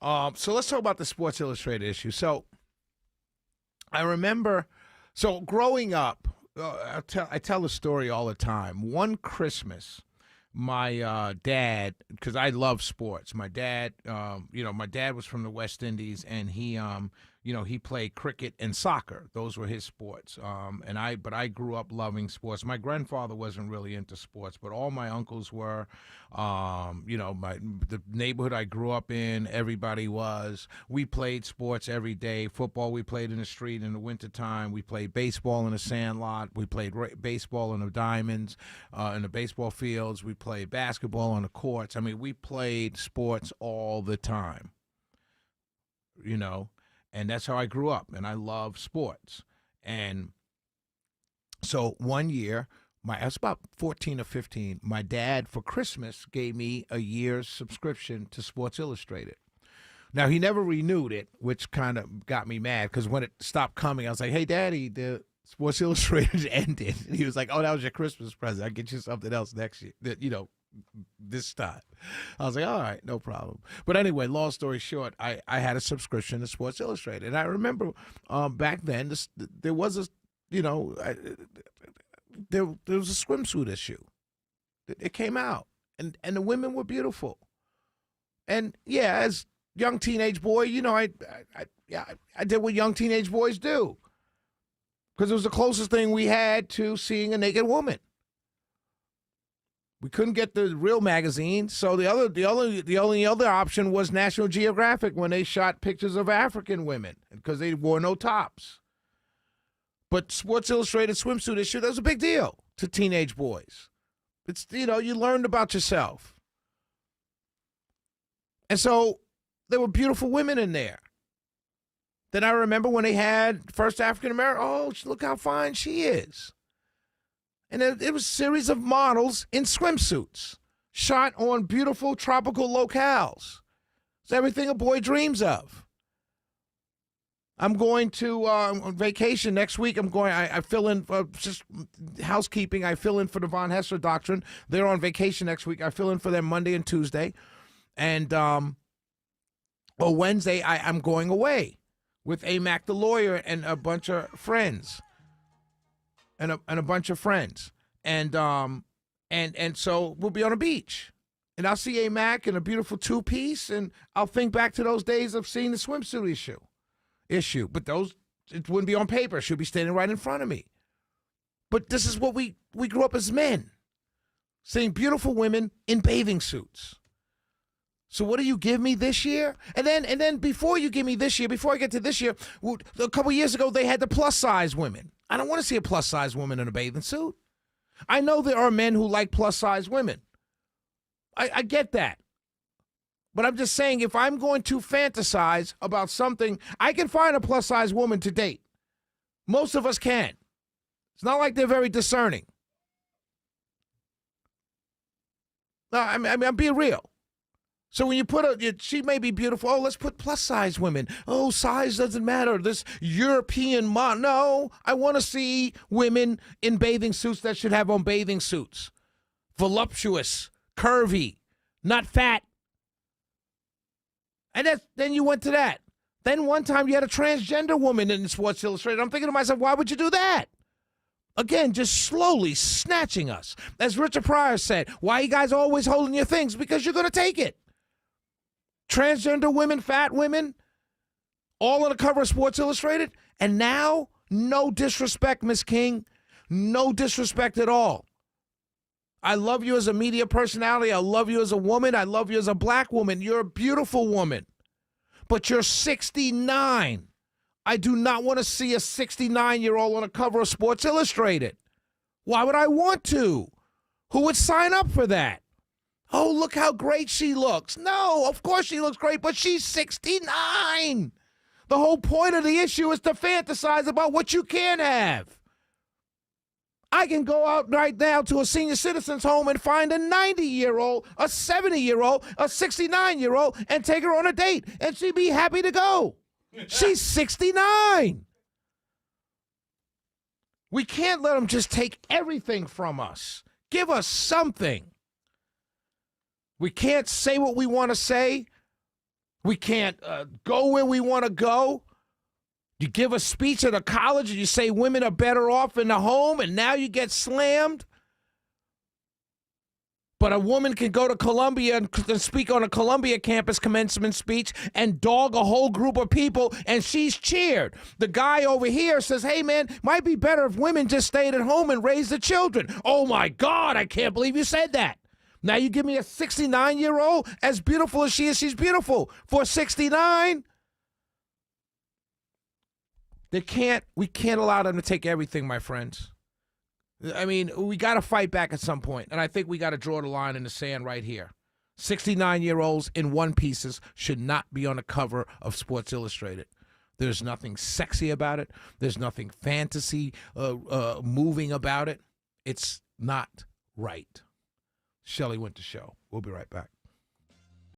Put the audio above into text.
Paul. So let's talk about the Sports Illustrated issue. So I remember, so growing up, I tell the story all the time. One Christmas, my dad, because I love sports. My dad, my dad was from the West Indies, and he played cricket and soccer. Those were his sports. But I grew up loving sports. My grandfather wasn't really into sports, but all my uncles were. The neighborhood I grew up in, everybody was. We played sports every day. Football, we played in the street in the wintertime. We played baseball in the sand lot. We played baseball in the diamonds, in the baseball fields. We played basketball on the courts. I mean, we played sports all the time, and that's how I grew up, and I love sports. And so one year, I was about 14 or 15, my dad, for Christmas, gave me a year's subscription to Sports Illustrated. Now, he never renewed it, which kind of got me mad, because when it stopped coming, I was like, hey, Daddy, the Sports Illustrated ended. And he was like, oh, that was your Christmas present. I'll get you something else next year, this time. I was like, all right, no problem. But anyway, long story short, I had a subscription to Sports Illustrated. And I remember back then, there was a, there was a swimsuit issue. It came out, and the women were beautiful. And yeah, as young teenage boy, I did what young teenage boys do, because it was the closest thing we had to seeing a naked woman. We couldn't get the real magazine, so the only other option was National Geographic when they shot pictures of African women, because they wore no tops. But Sports Illustrated swimsuit issue, that was a big deal to teenage boys. It's, you learned about yourself. And so there were beautiful women in there. Then I remember when they had first African American, look how fine she is. And it was a series of models in swimsuits, shot on beautiful tropical locales. It's everything a boy dreams of. I'm going to on vacation next week. I fill in just housekeeping. I fill in for the Von Hessler Doctrine. They're on vacation next week. I fill in for them Monday and Tuesday. And Wednesday, I'm going away with AMAC the lawyer and a bunch of friends. And a bunch of friends. And so we'll be on a beach. And I'll see AMAC in a beautiful two-piece, and I'll think back to those days of seeing the swimsuit issue. But it wouldn't be on paper. It should be standing right in front of me. But this is what we grew up as men, seeing beautiful women in bathing suits. So what do you give me this year? And then before you give me this year, before I get to this year, a couple years ago, they had the plus-size women. I don't want to see a plus-size woman in a bathing suit. I know there are men who like plus-size women. I get that. But I'm just saying, if I'm going to fantasize about something, I can find a plus-size woman to date. Most of us can. It's not like they're very discerning. No, I'm being real. So when you she may be beautiful. Let's put plus-size women. Size doesn't matter. This European model. No, I want to see women in bathing suits that should have on bathing suits. Voluptuous, curvy, not fat. And then you went to that. Then one time you had a transgender woman in Sports Illustrated. I'm thinking to myself, why would you do that? Again, just slowly snatching us. As Richard Pryor said, why are you guys always holding your things? Because you're going to take it. Transgender women, fat women, all on the cover of Sports Illustrated. And now, no disrespect, Miss King. No disrespect at all. I love you as a media personality. I love you as a woman. I love you as a black woman. You're a beautiful woman. But you're 69. I do not want to see a 69-year-old on the cover of Sports Illustrated. Why would I want to? Who would sign up for that? Oh, look how great she looks. No, of course she looks great, but she's 69. The whole point of the issue is to fantasize about what you can have. I can go out right now to a senior citizen's home and find a 90-year-old, a 70-year-old, a 69-year-old, and take her on a date, and she'd be happy to go. She's 69. We can't let them just take everything from us. Give us something. We can't say what we want to say We can't go where we want to go. You give a speech at a college and you say women are better off in the home, and now you get slammed. But a woman can go to Columbia and speak on a Columbia campus commencement speech and dog a whole group of people, and she's cheered. The guy over here says, hey, man, might be better if women just stayed at home and raised the children. Oh, my God, I can't believe you said that. Now you give me a 69-year-old, as beautiful as she is, she's beautiful. For 69, we can't allow them to take everything, my friends. I mean, we got to fight back at some point, and I think we got to draw the line in the sand right here. 69-year-olds in one pieces should not be on the cover of Sports Illustrated. There's nothing sexy about it. There's nothing fantasy moving about it. It's not right. Shelley Winter Show. We'll be right back.